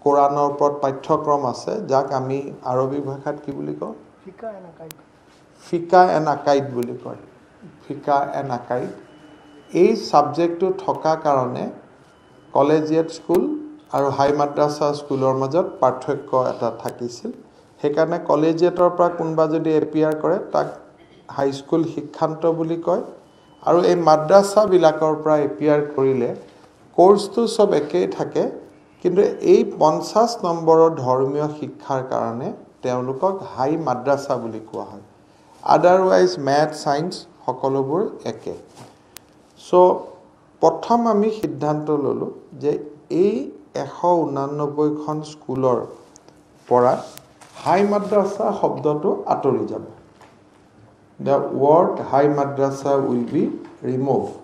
কোৰানৰ ওপৰত পাঠ্যক্ৰম আছে যাক আমি আৰবী ভাষাত কি বুলি কওঁ ফিকা এণ্ড আকাইদ বুলি কয় ফিকা এণ্ড আকাইদ এই সাবজেক্টটো থকা কাৰণে কলেজিয়েট স্কুল আৰু হাই মাদ্ৰাছা স্কুলৰ মাজত পাৰ্থক্য এটা থাকিছিল সেইকাৰণে কলেজিয়েটৰ পৰা কোনবা যদি এপিয়াৰ কৰে তাক হাই স্কুল শিক্ষান্ত বুলি কয় আৰু এই মাদ্ৰাছা বিলাকৰ পৰা এপিয়াৰ কৰিলে কোৰ্সটো সব একেই থাকে কিন্তু এই 50 নম্বৰৰ ধৰ্মীয় শিক্ষাৰ কাৰণে তেওঁলোকক হাই মাদ্ৰাছা বুলি কোৱা হয় আদাৰৱাইজ ম্যাথ সায়েন্স সকলোবোৰ একে সো প্ৰথম আমি সিদ্ধান্ত ললো যে এই 189 খন স্কুলৰ পৰা হাই মাদ্ৰাছা শব্দটো আঁতৰি যাব the word high madrasa will be removed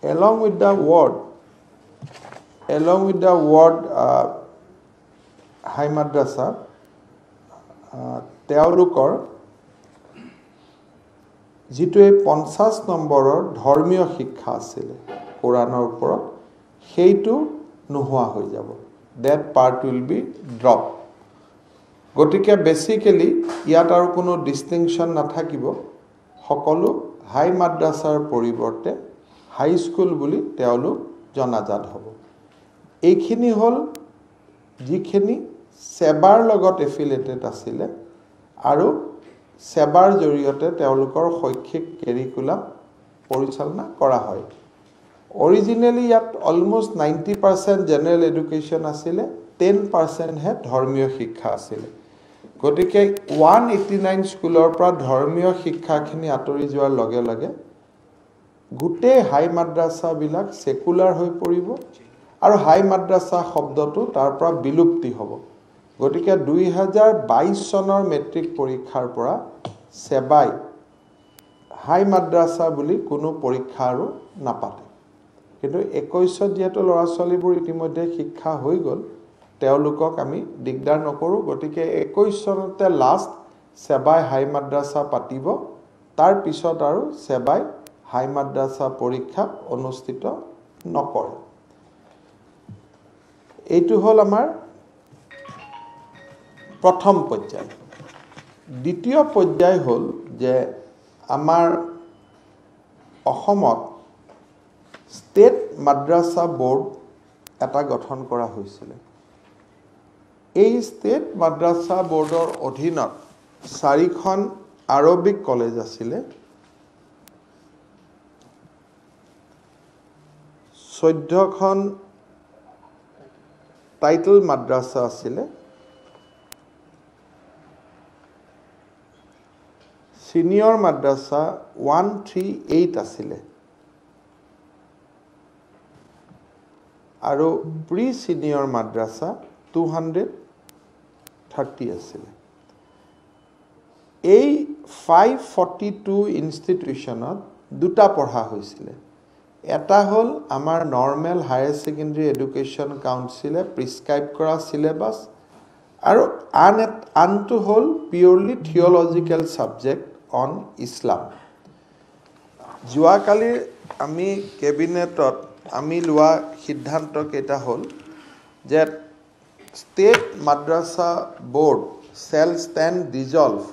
along with the word high madrasa তেওঁলোকৰ যিটো 50 নম্বৰৰ ধৰ্মীয় শিক্ষা আছিল কোৰানৰ ওপৰত সেইটো নোহোৱা হৈ যাব that part will be dropped গতিকে বেসিক্যালি ইয়াত আৰু কোনো ডিস্টিংশন নাথাকিব সকলো হাই মাদ্ৰাছাৰ পৰিৱৰ্তে হাই স্কুল বুলি তেওঁলোক জনাজাত হ'ব এইখিনি হল যিখিনি সেবাৰ লগত এফিলিয়েটেড আছিল আৰু সেবাৰ জৰিয়তে তেওঁলোকৰ শৈক্ষিক কাৰিকুলাম পৰিচালনা কৰা হয় অৰিজিনালি ইয়াত অলমোস্ট 90% জেনাৰেল এডুকেশ্যন আছিল 10% হে ধৰ্মীয় শিক্ষা আছিল গতিকে 189 স্কুলৰ পৰা ধৰ্মীয় শিক্ষাখিনি আঁতৰি যোৱাৰ লগে লগে গুটে হাই মাদ্ৰাছা বিলাক সেকুলাৰ হৈ পৰিব আৰু হাই মাদ্ৰাছা শব্দটো তাৰ পৰা বিলুপ্তি হ'ব গতিকে 2022 চনৰ মেট্ৰিক পৰীক্ষাৰ পৰা সেবাই হাই মাদ্ৰাছা বুলি কোনো পৰীক্ষা আৰু নাপাতে কিন্তু 21 যেটো ল'ৰা ছোৱালীবোৰ ইতিমধ্যে শিক্ষা হৈ গল তেওঁলোকক আমি দিগদাৰ নকৰো গতিকে 21 চনতে লাষ্ট সেবাই হাই মাদ্ৰাছা পাতিব তাৰ পিছত আৰু সেবাই হাই মাদ্ৰাছা পৰীক্ষা অনুষ্ঠিত নকৰে এইটো হল আমাৰ প্ৰথম পৰ্যায় দ্বিতীয় পৰ্যায় হল যে আমাৰ অসমত স্টেট মাদ্ৰাছা বোৰ্ড এটা গঠন কৰা হৈছিল এই স্টেট মাদ্ৰাছা বোৰ্ডৰ অধীনত 4খন আৰবিক কলেজ আছিল 14খন টাইটেল মাদ্ৰাছা আছিল সিনিয়ৰ মাদ্ৰাছা 138 আছিল আৰু প্ৰি সিনিয়ৰ মাদ্ৰাছা 230 আছিল এই 542 ইনষ্টিটিউশনত দুটা পঢ়া হৈছিল এটা হল আমাৰ নৰ্মেল হায়াৰ সেকেন্ডাৰী এডুকেশ্যন কাউন্সিলে প্ৰিস্ক্ৰাইব কৰা সিলেবাস আৰু আনটো হল পিউৰলি থিওলজিক্যাল সাবজেক্ট অন ইসলাম যোৱাকালি আমি কেবিনেটত আমি লোৱা সিদ্ধান্ত কেইটা হল যে State Madrasa Board shall stand dissolved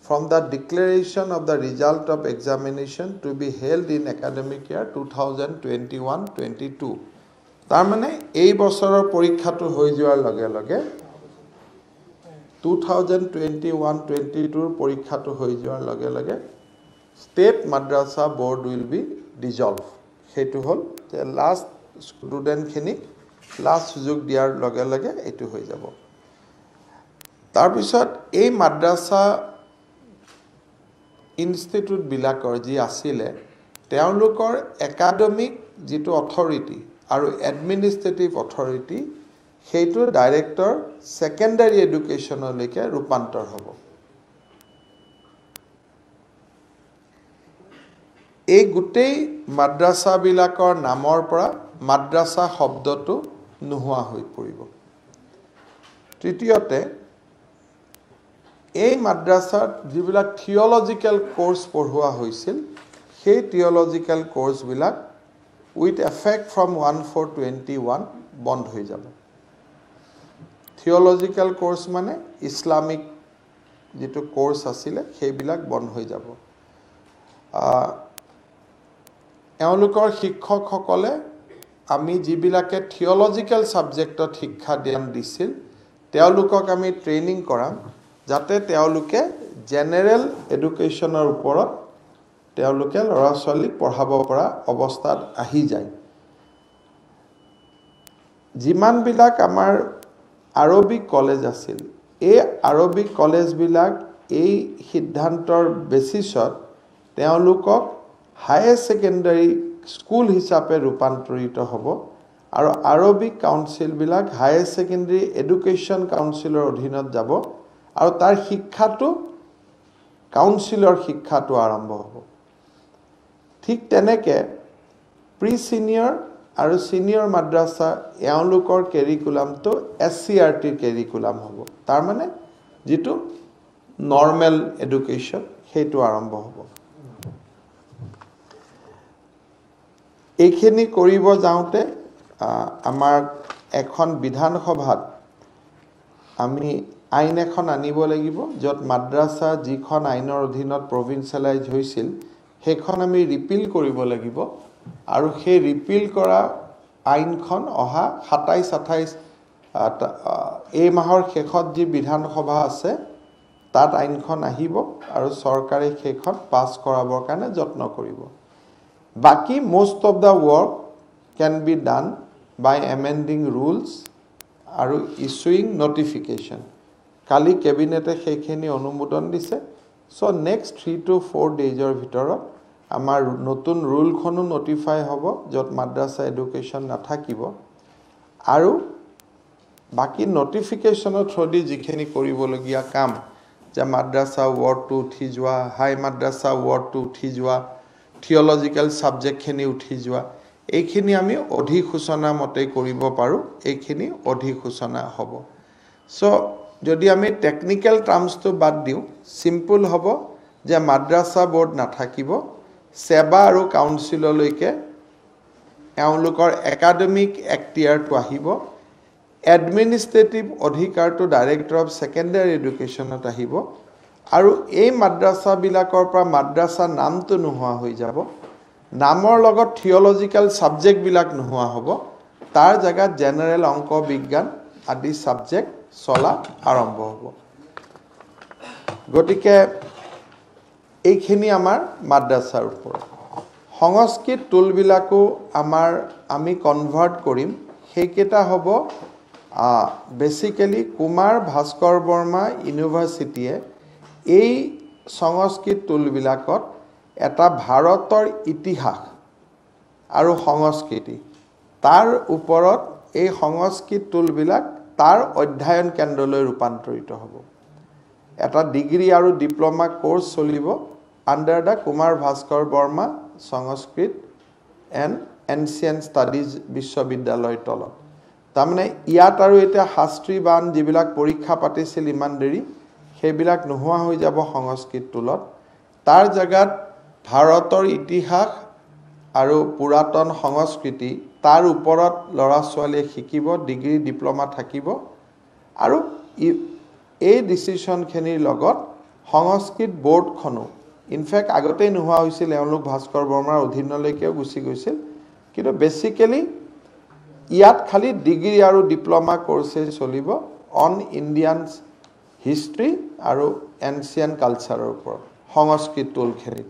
from the declaration of the result of examination to be held in academic year 2021-22 তাৰ মানে এই বছৰৰ পৰীক্ষাটো হৈ যোৱাৰ লগে লগে 2021-22 ৰ পৰীক্ষাটো হৈ যোৱাৰ লগে লগে State Madrasa Board will be dissolved সেইটো হল যে লাষ্ট ষ্টুডেন্ট খিনি লাষ্ট সুযোগ দিয়াৰ লগে লগে এটো হৈ যাব তাৰ পিছত এই মাদ্ৰাছা ইনষ্টিটিউট বিলাকৰ যি আছিল তেওঁলোকৰ একাডেমিক যেটো অথৰিটি আৰু এডমিনিষ্ট্ৰেটিভ অথৰিটি সেইটো ডাইৰেক্টৰ সেকেন্ডাৰী এডুকেশ্যনলৈকে ৰূপান্তৰ হ'ব এই গুটেই মাদ্ৰাছা বিলাকৰ নামৰ পৰা মাদ্ৰাছা শব্দটো নোহোৱা হৈ পৰিব তৃতীয়তে এই মাদ্ৰাছাত যিবিলাক থিওলজিক্যাল কোৰ্স পঢ়োৱা হৈছিল সেই থিওলজিক্যাল কোৰ্স বিলাক উইথ এফেক্ট ফ্ৰম 1/4/21 বন্ধ হৈ যাব থিওলজিক্যাল কোৰ্স মানে ইসলামিক যেটো কোৰ্স আছিলে সেইবিলাক বন্ধ হৈ যাব এওঁলোকৰ শিক্ষকসকলে আমি যিবিলাকে থিওলজিক্যাল সাবজেক্টত শিক্ষা দান দিছিল তেওঁলোকক আমি ট্ৰেইনিং কৰাম যাতে তেওঁলোকে জেনাৰেল এডুকেশ্যনৰ ওপৰত তেওঁলোকে ল'ৰা ছোৱালীক পঢ়াব পৰা অৱস্থাত আহি যায় যিমানবিলাক আমাৰ আৰবিক কলেজ আছিল এই আৰবিক কলেজবিলাক এই সিদ্ধান্তৰ বেচিছত তেওঁলোকক হায়াৰ সেকেন্ডাৰী স্কুল হিচাপে ৰূপান্তৰিত হ'ব আৰু আৰবিক কাউন্সিলবিলাক হায়াৰ সেকেন্ডাৰী এডুকেশ্যন কাউন্সিলৰ অধীনত যাব আৰু তাৰ শিক্ষাটো কাউন্সিলৰ শিক্ষাটো আৰম্ভ হ'ব ঠিক তেনেকে প্ৰি সিনিয়ৰ আৰু সিনিয়ৰ মাদ্ৰাসা এওঁলোকৰ কেৰিকুলামটো SCRT কেৰিকুলাম হ'ব তাৰ মানে যেটো নৰ্মেল এডুকেশ্যন হেতু আৰম্ভ হ'ব এইখিনি কৰিব যাওঁতে আমাৰ এখন বিধানসভাত আমি আইন এখন আনিব লাগিব যত মাদ্ৰাসা যিখন আইনৰ অধীনত প্ৰভিন্সিয়েলাইজ হৈছিল সেইখন আমি ৰিপিল কৰিব লাগিব আৰু সেই ৰিপিল কৰা আইনখন অহা 27-28 এই মাহৰ শেষত যি বিধানসভা আছে তাত আইনখন আহিব আৰু চৰকাৰে সেইখন পাস কৰাবৰ কাৰণে যত্ন কৰিব বাকি most of the work can be done by amending rules আৰু issuing notification কালি ক্যাবিনেটে সেইখিনি অনুমোদন দিছে so next 3 to 4 daysৰ ভিতৰত আমাৰ নতুন ৰুলখনো নটিফাই হ'ব যত মাদ্ৰাসা এডুকেশ্যন নাথাকিব আৰু বাকি নটিফিকেশনৰ থ্ৰদি যিখিনি কৰিবলগীয়া কাম যে মাদ্ৰাসা ৱৰ্ডটো উঠি যোৱা হাই মাদ্ৰাসা ৱৰ্ডটো উঠি যোৱা থিওলজিক্যাল সাবজেক্ট খিনি উঠি যোৱা এইখিনি আমি অধিসূচনা মতে কৰিব পাৰো এইখিনি অধিসূচনা হ'ব সো যদি আমি টেকনিক্যাল টাৰ্মসটো বাদ দিও সিম্পল হ'ব যে মাদ্ৰাসা বোৰ্ড নাথাকিব সেবা আৰু কাউন্সিললৈকে এওঁলোকৰ একাডেমিক এক্টিয়াৰটো আহিব এডমিনিষ্ট্ৰেটিভ অধিকাৰটো ডাইৰেক্টৰ অফ সেকেন্ডাৰী এডুকেশ্যনত আহিব আৰু এই মাদ্ৰাসা বিলাকৰ পৰা মাদ্ৰাসা নামটো নোহোৱা হৈ যাব নামৰ লগত থিওলজিক্যাল সাবজেক্ট বিলাক নোহোৱা হ'ব তাৰ জায়গাত জেনাৰেল অংক বিজ্ঞান আদি সাবজেক্ট চলা আৰম্ভ হ'ব গতিকে এইখিনি আমাৰ মাদ্ৰাসাৰ ওপৰত সংস্কৃত টুলবিলাকো আমি কনভাৰ্ট কৰিম সেইকেইটা হ'ব বেসিক্যালি কুমাৰ ভাস্কৰ বৰ্মা ইউনিভাৰ্সিটিয়ে এই সংস্কৃত টুলবিলাকত এটা ভাৰতৰ ইতিহাস আৰু সংস্কৃতি তাৰ ওপৰত এই সংস্কৃত টুলবিলাক তাৰ অধ্যয়ন কেন্দ্ৰলৈ ৰূপান্তৰিত হ'ব এটা ডিগ্ৰী আৰু ডিপ্লোমা কোৰ্স চলিব under the Kumar Bhaskar Varma Sanskrit and ancient studies বিশ্ববিদ্যালয়ৰ তলত তাৰমানে ইয়াত আৰু এটা শাস্ত্ৰী বান যিবিলাক পৰীক্ষা পাতিছিল ইমান দেৰি সেইবিলাক নোহোৱা হৈ যাব সংস্কৃত টুলত তাৰ জায়গাত ভাৰতৰ ইতিহাস আৰু পুৰাতন সংস্কৃতি তাৰ ওপৰত ল'ৰা ছোৱালীয়ে শিকিব ডিগ্ৰী ডিপ্লোমা থাকিব আৰু এই ডিসিশনখিনিৰ লগত সংস্কৃত বোৰ্ডখনো ইনফেক্ট আগতেই নোহোৱা হৈছিল এওঁলোক ভাস্কৰ বৰ্মাৰ অধীনলৈকেও গুচি গৈছিল কিন্তু বেসিক্যালি ইয়াত খালি ডিগ্ৰী আৰু ডিপ্লোমা কোৰ্সে চলিব অন ইণ্ডিয়ান হিষ্ট্ৰী আৰু এনচিয়েন্ট কালচাৰৰ ওপৰত সংস্কৃত টুলখিনি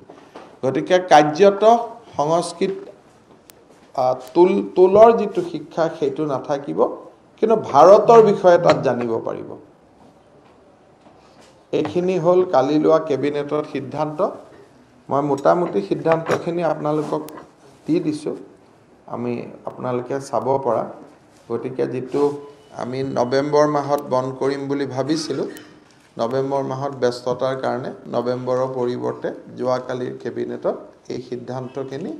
গতিকে কাৰ্যত সংস্কৃত টুলৰ যিটো শিক্ষা সেইটো নাথাকিব কিন্তু ভাৰতৰ বিষয়ে তাত জানিব পাৰিব এইখিনি হল কালি লোৱা কেবিনেটৰ সিদ্ধান্ত মই মোটামুটি সিদ্ধান্তখিনি আপোনালোকক দি দিছো আমি আপোনালোকে চাব পৰা গতিকে যেটো আমি নৱেম্বৰ মাহত বন্ধ কৰিম বুলি ভাবিছিলো নৱেম্বৰ মাহত ব্যস্ততাৰ কাৰণে নৱেম্বৰৰ পৰিৱৰ্তে যোৱা কালিৰ কেবিনেটত এই সিদ্ধান্তখিনি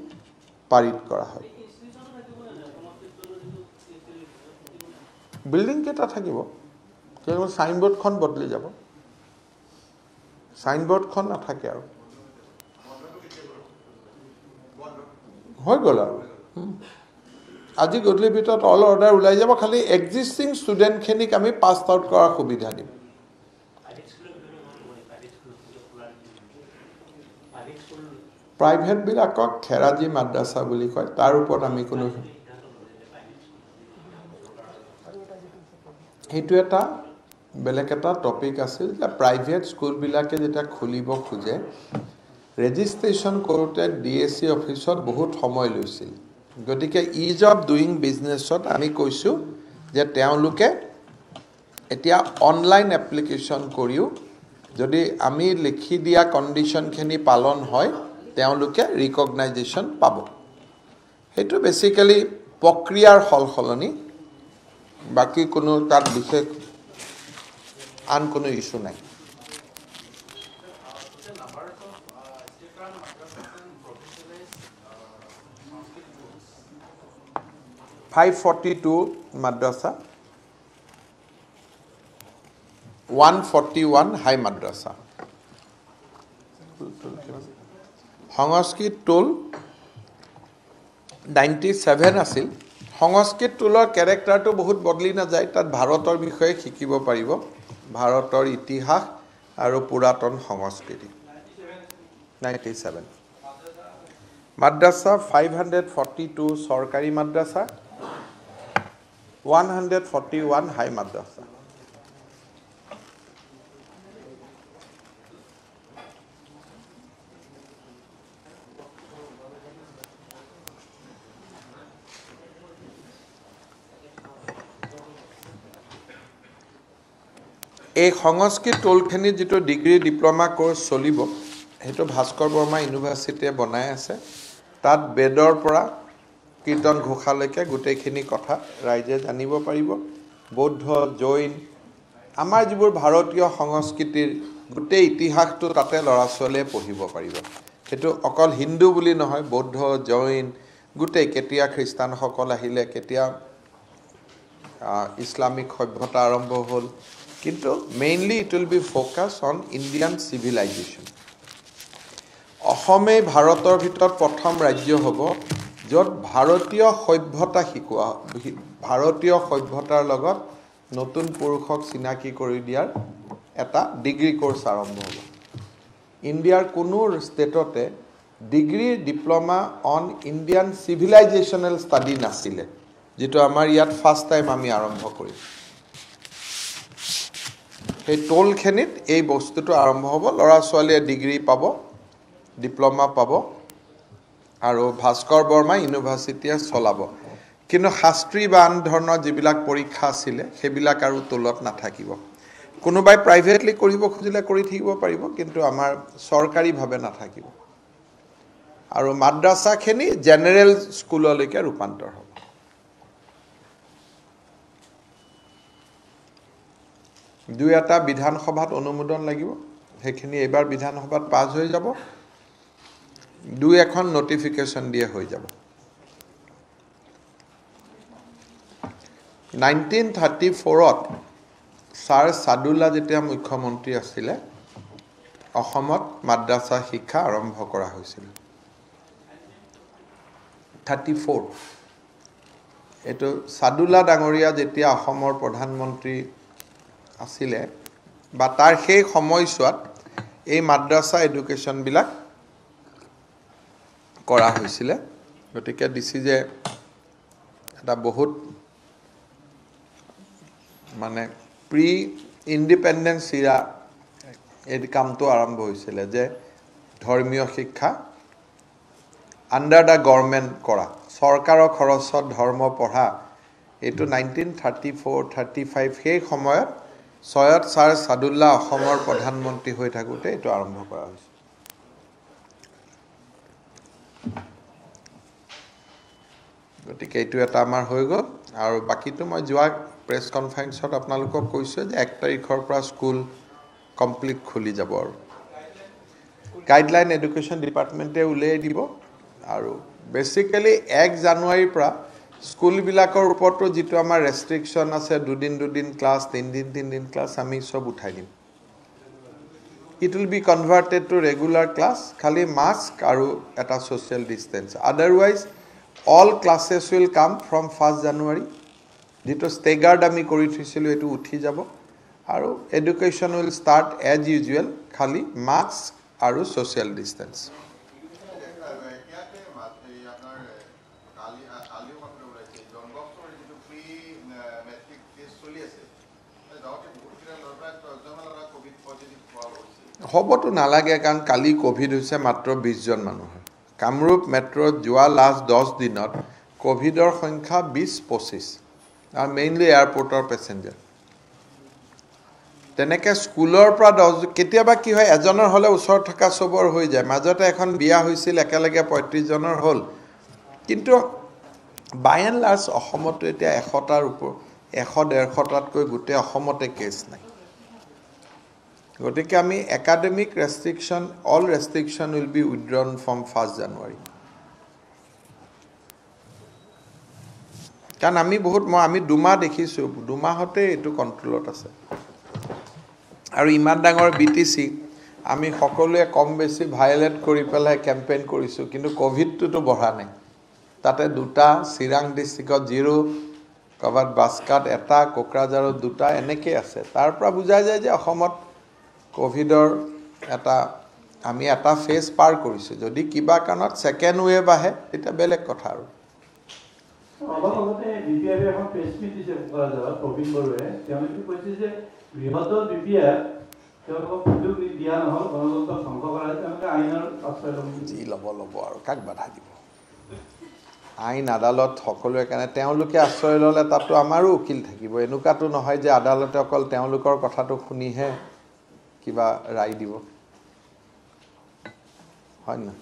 পাৰিত কৰা হয় বিল্ডিং কেটা থাকিব কেৱল সাইনবোৰ্ডখন বদলি যাব সাইনবোৰ্ডখন নাথাকে আৰু হৈ গ'ল আৰু আজি গধূলিৰ ভিতৰত অল অৰ্ডাৰ ওলাই যাব খালি এক্সিষ্টিং ষ্টুডেণ্টখিনিক আমি পাছ আউট কৰাৰ সুবিধা দিম প্ৰাইভেটবিলাকক খেৰাজী মাদ্ৰাছা বুলি কয় তাৰ ওপৰত আমি কোনো সেইটো এটা বেলেগ এটা টপিক আছিল যে প্ৰাইভেট স্কুলবিলাকে যেতিয়া খুলিব খোজে ৰেজিষ্ট্ৰেশ্যন কৰোঁতে DSC অফিচত বহুত সময় লৈছিল গতিকে ইজ অফ ডুইং বিজনেছত আমি কৈছোঁ যে তেওঁলোকে এতিয়া অনলাইন এপ্লিকেশ্যন কৰিও যদি আমি লিখি দিয়া কণ্ডিশ্যনখিনি পালন হয় তেওঁলোকে ৰিকগনাইজেশ্যন পাব সেইটো বেছিকেলি প্ৰক্ৰিয়াৰ সলসলনি বাকি কোনো তাত বিশেষ আন কোনো ইস্যু নাই 542 madrasa, 141 high madrasa. সংস্কৃত টোল 97 আছিল সংস্কৃত টোলৰ ক্যাৰেক্টাৰটো বহুত বদলি না যায় তাত ভাৰতৰ বিষয়ে শিকিব পাৰিব ভাৰতৰ ইতিহাস আৰু পুৰাতন সংস্কৃতি 97 মাদ্ৰাসা 542 সৰকাৰি মাদ্ৰাসা 141 হাই মাদ্ৰাসা এই সংস্কৃত টোলখিনি যেটো ডিগ্ৰী ডিপ্লোমা কোৰ্স চলিব হেটো ভাস্কৰ বৰ্মা ইউনিভাৰ্সিটিয়ে বনাই আছে তাত বেদৰ পৰা কীৰ্তন ঘোষালৈকে গোটেইখিনি কথা ৰাইজে জানিব পাৰিব বৌদ্ধ জৈন আমাৰ যিবোৰ ভাৰতীয় সংস্কৃতিৰ গোটেই ইতিহাসটো তাতে লৰা ছোৱালীয়ে পঢ়িব পাৰিব হেটো অকল হিন্দু বুলি নহয় বৌদ্ধ জৈন গোটেই কেতিয়া খ্ৰীষ্টান সকল আহিলে কেতিয়া ইসলামিক সভ্যতা আৰম্ভ হ'ল কিন্তু mainly it will be focus on Indian civilization অসমে ভাৰতৰ ভিতৰত প্ৰথম ৰাজ্য হ'ব যত ভাৰতীয় সভ্যতা শিকোৱা ভাৰতীয় সভ্যতাৰ লগত নতুন পুৰুষক চিনাকি কৰি দিয়াৰ এটা ডিগ্ৰী কোৰ্স আৰম্ভ হ'ব ইণ্ডিয়াৰ কোনো ষ্টেটতে degree diploma on Indian civilizational study নাছিলে যেটো আমাৰ ইয়াত ফাৰ্স্ট টাইম আমি আৰম্ভ কৰিম এই টোলখিনিত এই বস্তুটো আৰম্ভ হ'ব লৰা ছোৱালীয়ে ডিগ্ৰী পাব ডিপ্লোমা পাব আৰু ভাস্কৰ বৰ্মা ইউনিভাৰ্সিটিয়ে চলাব কিন্তু শাস্ত্ৰী বা আন ধৰণৰ যিবিলাক পৰীক্ষা আছিল সেইবিলাক আৰু টোলত নাথাকিব কোনোবাই প্ৰাইভেটলি কৰিব খুজিলে কৰি থাকিব পাৰিব কিন্তু আমাৰ চৰকাৰী ভাবে নাথাকিব আৰু মাদ্ৰাসাখিনি জেনাৰেল স্কুললৈকে ৰূপান্তৰ হ'ব দুই এটা বিধানসভাত অনুমোদন লাগিব সেইখিনি এবাৰ বিধানসভাত পাছ হৈ যাব দুই এখন নোটিফিকেশন দিয়ে হৈ যাব 1934 ত স্যাৰ সাদুল্লা যেতিয়া মুখ্যমন্ত্ৰী আছিল অসমত মাদ্ৰাসা শিক্ষা আৰম্ভ কৰা হৈছিল 34 এটো সাদুল্লা ডাঙৰীয়া যেতিয়া অসমৰ প্ৰধানমন্ত্ৰী আছিলে বা তাৰ সেই সময়ছোৱাত এই মাদ্ৰাসা এডুকেশ্যন বিলাক কৰা হৈছিল গতিকে দিছি যে এটা বহুত মানে প্ৰি ইন্ডিপেন্ডেন্স ইৰা এই কামটো আৰম্ভ হৈছিল যে ধৰ্মীয় শিক্ষা আন্ডাৰ দা গভৰ্নমেন্ট কৰা চৰকাৰৰ খৰচত ধৰ্ম পঢ়া এটো 1934 35 সেই সময়ত সৈয়দ স্যাৰ সাদুল্লা অসমৰ প্ৰধানমন্ত্ৰী হৈ থাকোতে এটো আৰম্ভ কৰা হৈছে গতিকে এটো এটা আমাৰ হৈ গ'ল আৰু বাকিটো মই যোৱা প্ৰেছ কনফাৰেন্সত আপোনালোকক কৈছো যে 1 তাৰিখৰ পৰা স্কুল কমপ্লিট খুলি যাব আৰু গাইডলাইন এডুকেশ্যন ডিপাৰ্টমেন্টে উলিয়াই দিব আৰু বেসিক্যালি 1 জানুৱাৰীৰ পৰা স্কুল বিলাকৰ ওপৰতো যেটো আমাৰ ৰেষ্ট্ৰিকশন আছে দুদিন ক্লাস তিনদিন ক্লাস আমি সব উঠাই দিম it will be converted to regular class খালি মাস্ক আৰু এটা social distance otherwise all classes will come from 1st January. যেটো staggered আমি কৰি থৈছিলো এটো উঠি যাব আৰু education will start as usual খালি mask আৰু social distance. হবতো নালাগে কাৰণ কালি কোভিড হৈছে মাত্ৰ 20 জন মানুহৰ কামৰূপ মেট্ৰত যোৱা লাষ্ট 10 দিনত কোভিডৰ সংখ্যা 20-25 আৰু মেইনলি এয়াৰপোৰ্টৰ পেছেঞ্জাৰ তেনেকে স্কুলৰ পৰা 10 কেতিয়াবা কি হয় এজনৰ হলে ওচৰত থকা সবৰ হৈ যায় মাজতে এখন বিয়া হৈছিল একেলগে 35 জনৰ হল কিন্তু বাই এণ্ড লাৰ্জ অসমতো এতিয়া 100টাৰ ওপৰ 100-150টাতকৈ গোটেই অসমতে কেছ নাই গতিকে আমি academic restriction all restriction will be withdrawn from 1st January কাৰণ আমি আমি দুমাহ দেখিছো দুমাহতে এটো কন্ট্ৰোলত আছে আৰু ইমান ডাঙৰ বিটিসি আমি সকলোৱে কম বেছি ভায়োলেট কৰি পেলাই ক্যাম্পেইন কৰিছো কিন্তু কোভিডটো বঢ়া নাই তাতে দুটা চিৰাং ডিস্ট্ৰিক্টত 0 কবাত বাস্কাত এটা কোকৰাঝাৰত দুটা এনেকৈ আছে তাৰ পৰা বুজা যায় যে অসমত কোভিডৰ এটা আমি এটা ফেজ পাৰ কৰিছো যদি কিবা কাৰণত সেকেন্ড ওয়েভ আহে এটা বেলেগ কথা আৰু অলপতে বিপিআৰ এখন প্ৰেছ মিট দিছে কোকৰাঝাৰত প্ৰবীণ বৰুৱে তেওঁলোকে কৈছে যে বৃহৎ বিপিআৰ তেওঁলোকক সুযোগ দিয়া নহল গণতন্ত্ৰ ধ্বংস কৰা তেওঁলোকে আইনৰ আশ্ৰয় ল'ব আৰু কাক বাধা দিব আইন আদালত সকলোৱে কাৰণে তেওঁলোকে আশ্ৰয় ল'লে তাতো আমাৰো উকিল থাকিব এনেকুৱাটো নহয় যে আদালতে অকল তেওঁলোকৰ কথাটো শুনিহে কিবা ৰায় দিব হয় না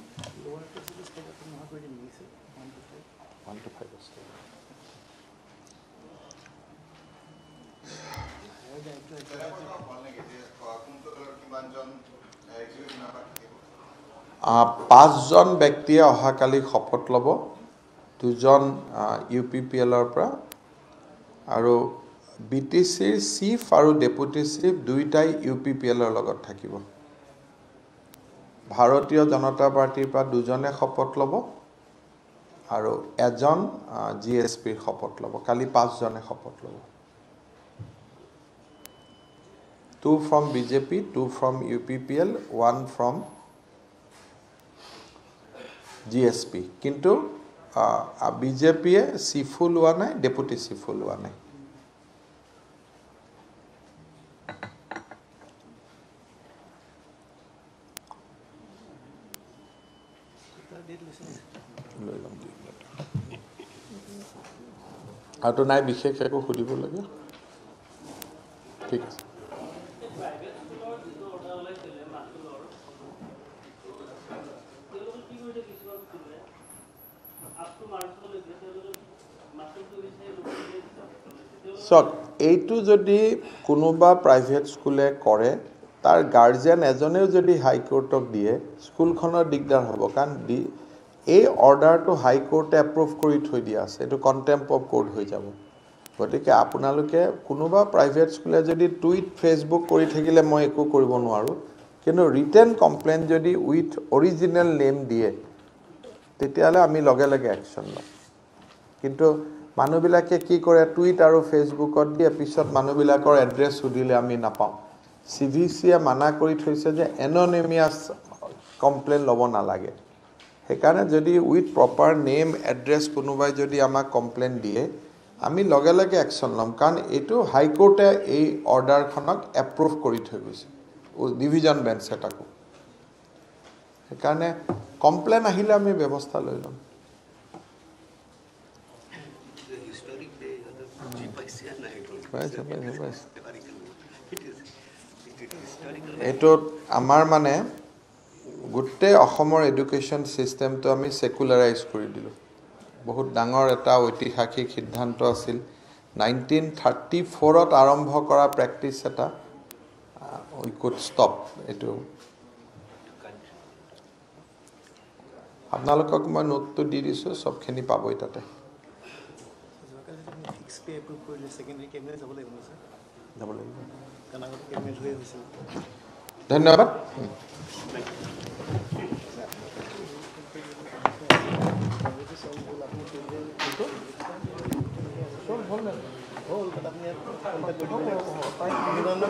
5 জন ব্যক্তিয়ে অহাকালি শপত ল'ব 2 জন ইউপিপিএলৰ পৰা আৰু বিটিসিৰ চিফ আৰু ডেপুটি চিফ দুইটাই ইউপিপিএলৰ লগত থাকিব ভাৰতীয় জনতা পাৰ্টিৰ পৰা 2 জনে শপত ল'ব আৰু এজন জিএসপিৰ শপত ল'ব কালি 5 জনে শপত ল'ব 2 from BJP 2 from UPPL 1 from GSP কিন্তু বিজেপিয়ে চিফু লোৱা নাই ডেপুটি চিফু লোৱা নাই আৰু নাই বিশেষ একো সুধিব লাগে ঠিক আছে সক এইটো যদি কোনোবা প্ৰাইভেট স্কুলে কৰে তাৰ গাৰ্জিয়ান এজনেও যদি হাই কোৰ্টক দিয়ে স্কুলখনৰ দিগদাৰ হ'ব কাৰণ এই অৰ্ডাৰটো হাই কোৰ্টে এপ্ৰুভ কৰি থৈ দিয়া আছে এটো কন্টেম্প অফ কোৰ্ট হৈ যাব গতিকে আপোনালোকে কোনোবা প্ৰাইভেট স্কুলে যদি টুইট ফেসবুক কৰি থাকিলে মই একো কৰিব নোৱাৰো কিন্তু ৰিটেন কমপ্লেইন যদি উইথ অৰিজিনাল নেম দিয়ে তেতিয়ালে আমি লগে লগে অ্যাকশন লম কিন্তু মানুহবিলাকে কি কৰে টুইট আৰু ফেসবুকত দিয়ে পিছত মানুহবিলাকৰ এড্ৰেছ সুধিলে আমি নাপাওঁ সিভিসিয়ে মানা কৰি থৈছে যে এননিমিয়াস কমপ্লেইন লব নালাগে সেইকাৰণে যদি উইথ প্ৰপাৰ নেম এড্ৰেছ কোনোবাই যদি আমাক কমপ্লেইন দিয়ে আমি লগে লগে অ্যাকশন লম কাৰণ এটো হাই কোৰ্টে এই অৰ্ডাৰখনক এপ্ৰুভ কৰি থৈ গৈছে ডিভিজন বেঞ্চ এটাকো সেইকাৰণে কমপ্লেইন আহিলে আমি ব্যৱস্থা লৈ লম এটো আমাৰ মানে গুটে অসমৰ এডুকেশন সিস্টেমটো আমি সেকুলাৰাইজ কৰি দিলো বহুত ডাঙৰ এটা ঐতিহাসিক সিদ্ধান্ত আছিল 1934ত আৰম্ভ কৰা প্ৰেক্টিস এটা we could stop এটো আপোনালোকক মই নোটটো দি দিছো সবখিনি পাবই তাতে ধন্যবাদ হ'ল